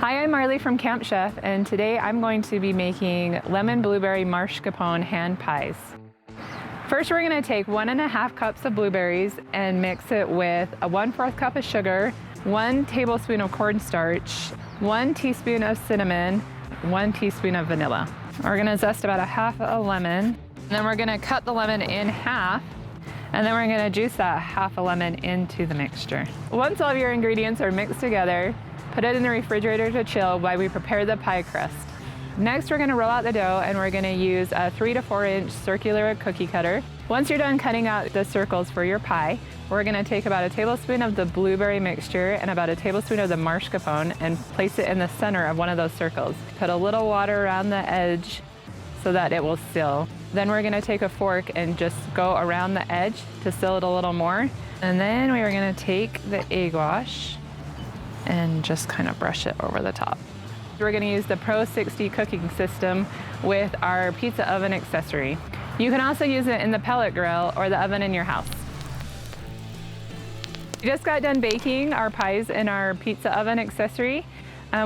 Hi, I'm Marley from Camp Chef, and today I'm going to be making lemon blueberry mascarpone hand pies. First, we're going to take 1.5 cups of blueberries and mix it with a 1/4 cup of sugar, 1 tablespoon of cornstarch, 1 teaspoon of cinnamon, 1 teaspoon of vanilla. We're going to zest about 1/2 a lemon, and then we're going to cut the lemon in half, and then we're going to juice that 1/2 a lemon into the mixture. Once all of your ingredients are mixed together, put it in the refrigerator to chill while we prepare the pie crust. Next, we're going to roll out the dough, and we're going to use a 3 to 4 inch circular cookie cutter. Once you're done cutting out the circles for your pie, we're going to take about 1 tablespoon of the blueberry mixture and about 1 tablespoon of the mascarpone and place it in the center of one of those circles. Put a little water around the edge so that it will seal. Then we're going to take a fork and just go around the edge to seal it a little more. And then we are going to take the egg wash and just kind of brush it over the top. We're going to use the Pro 60 cooking system with our pizza oven accessory. You can also use it in the pellet grill or the oven in your house. We just got done baking our pies in our pizza oven accessory.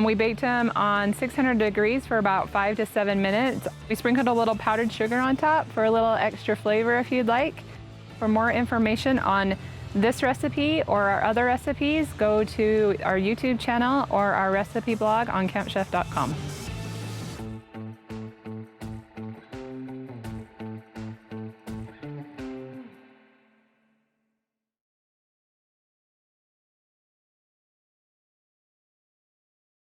We baked them on 600 degrees for about 5 to 7 minutes. We sprinkled a little powdered sugar on top for a little extra flavor if you'd like. For more information on this recipe or our other recipes, go to our YouTube channel or our recipe blog on campchef.com.